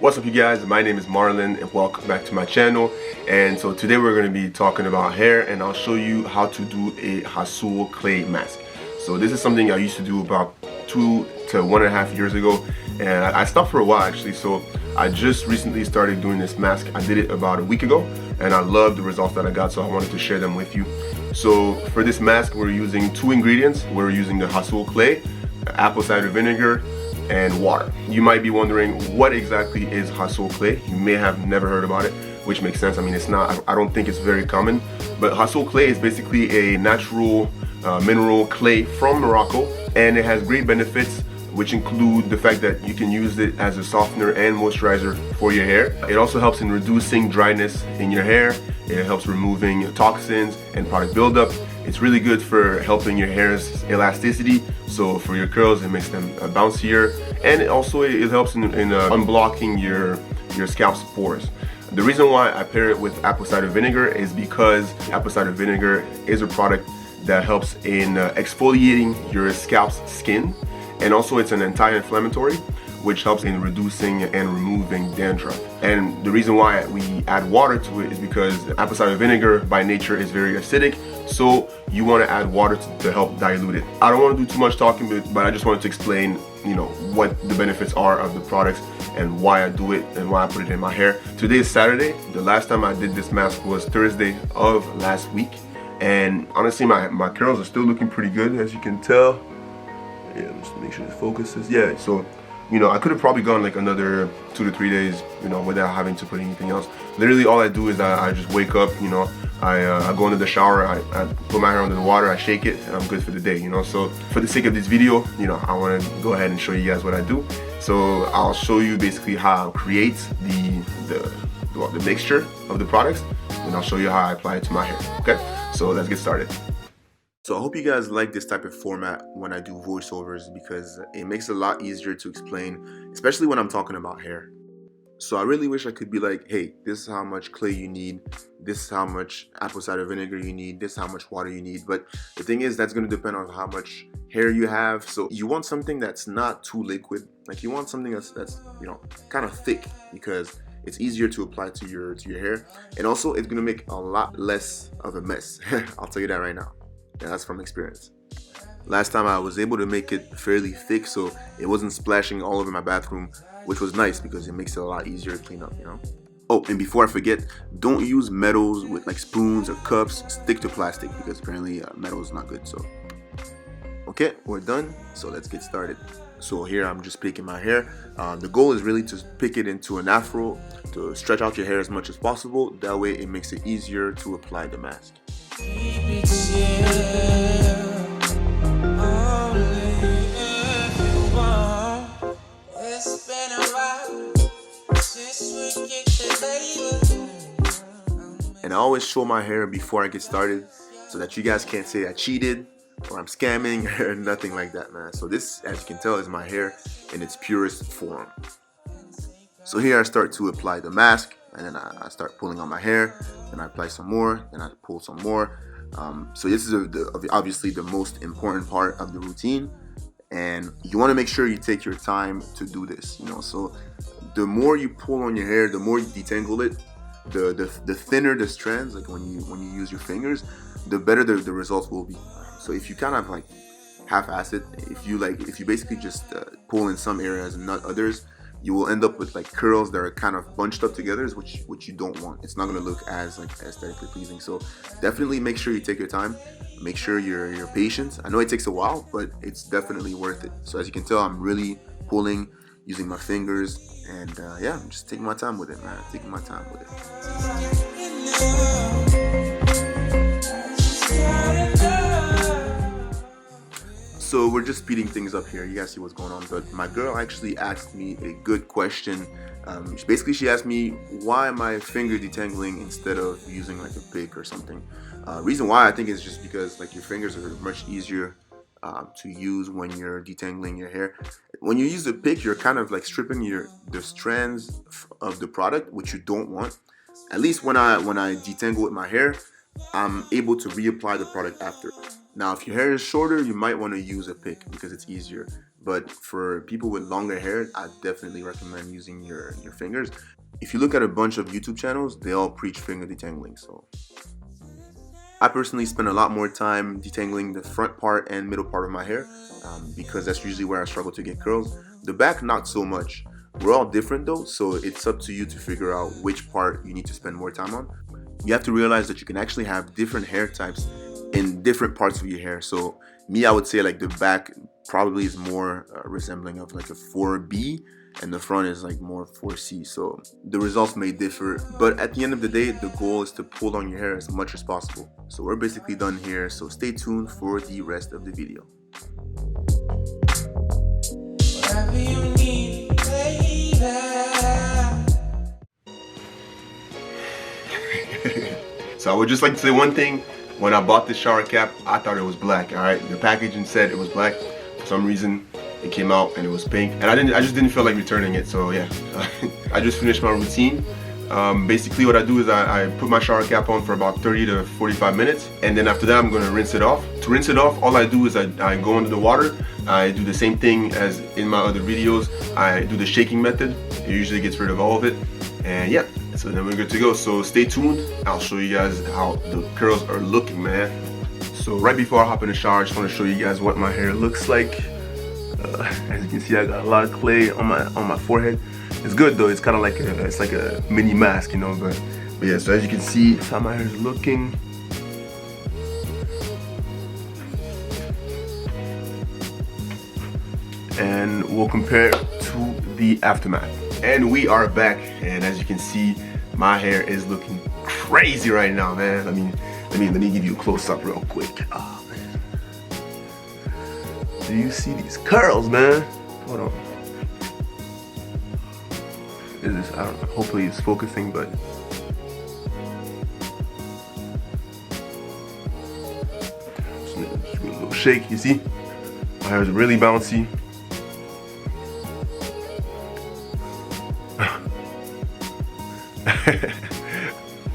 What's up you guys, my name is Marlon and welcome back to my channel. And so today we're going to be talking about hair, and I'll show you how to do a Ghassoul Clay mask. So this is something I used to do about 2 to 1.5 years ago, and I stopped for a while actually. So I just recently started doing this mask. I did it about a week ago and I love the results that I got, so I wanted to share them with you. So for this mask we're using 2 ingredients. We're using the Ghassoul Clay, apple cider vinegar, and water. You might be wondering, what exactly is Ghassoul Clay? You may have never heard about it, which makes sense. I mean, it's not, I don't think it's very common, but Ghassoul Clay is basically a natural mineral clay from Morocco, and it has great benefits, which include the fact that you can use it as a softener and moisturizer for your hair. It also helps in reducing dryness in your hair. It helps removing toxins and product buildup. It's really good for helping your hair's elasticity, so for your curls it makes them bouncier, and it helps in unblocking your scalp's pores. The reason why I pair it with apple cider vinegar is because apple cider vinegar is a product that helps in exfoliating your scalp's skin, and also it's an anti-inflammatory, which helps in reducing and removing dandruff. And the reason why we add water to it is because apple cider vinegar by nature is very acidic, so you want to add water to help dilute it. I don't want to do too much talking, but I just wanted to explain, what the benefits are of the products and why I do it and why I put it in my hair. Today is Saturday. The last time I did this mask was Thursday of last week, and honestly my curls are still looking pretty good, as you can tell. Yeah, just make sure it focuses. Yeah, so I could have probably gone like another 2 to 3 days, without having to put anything else. Literally all I do is I just wake up, I go into the shower, I put my hair under the water, I shake it, and I'm good for the day, So for the sake of this video, I want to go ahead and show you guys what I do. So I'll show you basically how I create the mixture of the products, and I'll show you how I apply it to my hair. Okay, so let's get started. So I hope you guys like this type of format when I do voiceovers, because it makes it a lot easier to explain, especially when I'm talking about hair. So I really wish I could be like, hey, this is how much clay you need, this is how much apple cider vinegar you need, this is how much water you need. But the thing is, that's going to depend on how much hair you have. So you want something that's not too liquid. Like, you want something that's kind of thick, because it's easier to apply to your hair, and also it's going to make a lot less of a mess. I'll tell you that right now. Yeah, that's from experience. Last time I was able to make it fairly thick, so it wasn't splashing all over my bathroom, which was nice because it makes it a lot easier to clean up, Oh, and before I forget, don't use metals with like spoons or cups. Stick to plastic, because apparently metal is not good. So okay, we're done, so let's get started. So here I'm just picking my hair. The goal is really to pick it into an afro, to stretch out your hair as much as possible. That way it makes it easier to apply the mask. And I always show my hair before I get started, so that you guys can't say I cheated or I'm scamming or nothing like that, man. So this, as you can tell, is my hair in its purest form. So here I start to apply the mask, and then I start pulling on my hair, then I apply some more, then I pull some more. So this is obviously the most important part of the routine, and you want to make sure you take your time to do this. So the more you pull on your hair, the more you detangle it, the thinner the strands, like when you use your fingers, the better the results will be. So if you kind of like half-ass it, if you basically just pull in some areas and not others, you will end up with like curls that are kind of bunched up together, which you don't want. It's not going to look as like aesthetically pleasing. So definitely make sure you take your time. Make sure you're patient. I know it takes a while, but it's definitely worth it. So as you can tell, I'm really pulling using my fingers, and yeah, I'm just taking my time with it, man. Taking my time with it. So we're just speeding things up here. You guys see what's going on. But my girl actually asked me a good question. She asked me, why am I finger detangling instead of using like a pick or something? Reason why I think is just because like your fingers are much easier to use when you're detangling your hair. When you use a pick, you're kind of like stripping the strands of the product, which you don't want. At least when I detangle with my hair, I'm able to reapply the product after. Now, if your hair is shorter, you might want to use a pick because it's easier. But for people with longer hair, I definitely recommend using your fingers. If you look at a bunch of YouTube channels, they all preach finger detangling. So I personally spend a lot more time detangling the front part and middle part of my hair because that's usually where I struggle to get curls. The back, not so much. We're all different though, so it's up to you to figure out which part you need to spend more time on. You have to realize that you can actually have different hair types in different parts of your hair. So me, I would say like the back probably is more resembling of like a 4B, and the front is like more 4C. So the results may differ, but at the end of the day, the goal is to pull on your hair as much as possible. So we're basically done here, so stay tuned for the rest of the video. Whatever you need, So I would just like to say one thing. When I bought this shower cap, I thought it was black. All right, the packaging said it was black. For some reason, it came out and it was pink, and I just didn't feel like returning it. So yeah, I just finished my routine. Basically, what I do is I put my shower cap on for about 30 to 45 minutes, and then after that, I'm gonna rinse it off. To rinse it off, all I do is I go under the water. I do the same thing as in my other videos. I do the shaking method. It usually gets rid of all of it, and yeah. So then we're good to go. So stay tuned. I'll show you guys how the curls are looking, man. So right before I hop in the shower, I just want to show you guys what my hair looks like. As you can see, I got a lot of clay on my forehead. It's good though. It's kind of like it's like a mini mask, you know. But yeah. So as you can see, that's how my hair is looking. And we'll compare to the aftermath. And we are back, and as you can see, my hair is looking crazy right now, man. Let me give you a close-up real quick. Oh, man. Do you see these curls, man? Hold on. Is this, I don't know, hopefully it's focusing, but just give me a little shake, you see? My hair is really bouncy.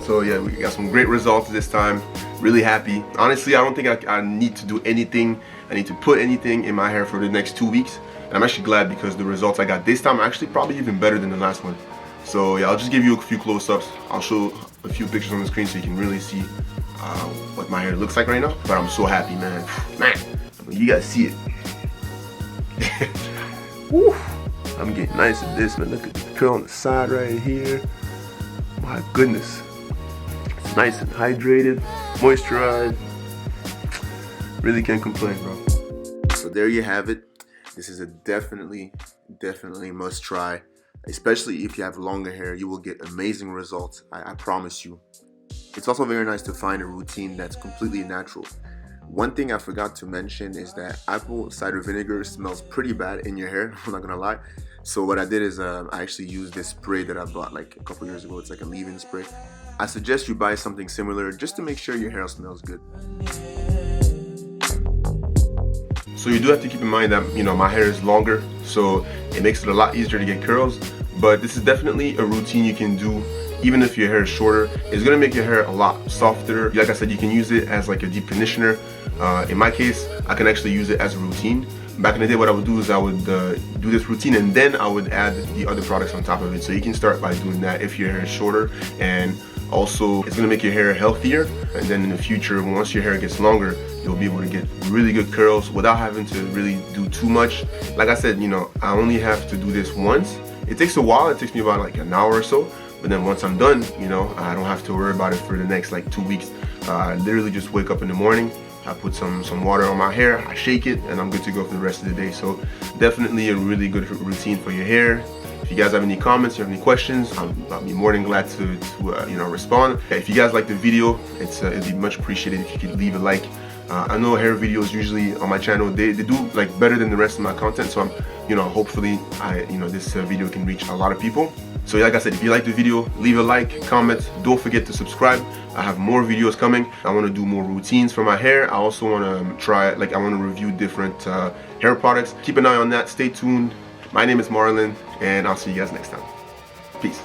So yeah, we got some great results this time. Really happy. Honestly, I don't think I need to do anything. I need to put anything in my hair for the next 2 weeks. And I'm actually glad because the results I got this time are actually probably even better than the last one. So yeah, I'll just give you a few close-ups. I'll show a few pictures on the screen so you can really see what my hair looks like right now. But I'm so happy, man. Man, you guys see it. Woo. I'm getting nice at this, man. Look at the curl on the side right here. My goodness. It's nice and hydrated, moisturized. Really can't complain, bro. So there you have it. This is a definitely must try. Especially if you have longer hair, you will get amazing results. I promise you. It's also very nice to find a routine that's completely natural. One thing I forgot to mention is that apple cider vinegar smells pretty bad in your hair. I'm not gonna lie. So what I did is I actually used this spray that I bought like a couple years ago. It's like a leave-in spray. I suggest you buy something similar just to make sure your hair smells good. So you do have to keep in mind that, you know, my hair is longer, so it makes it a lot easier to get curls. But this is definitely a routine you can do even if your hair is shorter. It's gonna make your hair a lot softer. Like I said, you can use it as like a deep conditioner. In my case, I can actually use it as a routine. Back in the day, what I would do is I would do this routine and then I would add the other products on top of it. So you can start by doing that if your hair is shorter, and also it's gonna make your hair healthier. And then in the future, once your hair gets longer, you'll be able to get really good curls without having to really do too much. Like I said, you know, I only have to do this once. It takes a while. It takes me about like an hour or so. But then once I'm done, you know, I don't have to worry about it for the next like 2 weeks. I literally just wake up in the morning, I put some water on my hair, I shake it, and I'm good to go for the rest of the day. So definitely a really good routine for your hair. If you guys have any comments or any questions, I'll be more than glad to you know, respond. If you guys like the video, it'd be much appreciated if you could leave a like. I know hair videos usually on my channel, they do like better than the rest of my content. So I'm, you know, hopefully this video can reach a lot of people. So like I said, if you like the video, leave a like, comment, don't forget to subscribe. I have more videos coming. I want to do more routines for my hair. I also want to try, like, I want to review different hair products. Keep an eye on that. Stay tuned. My name is Marlon, and I'll see you guys next time. Peace.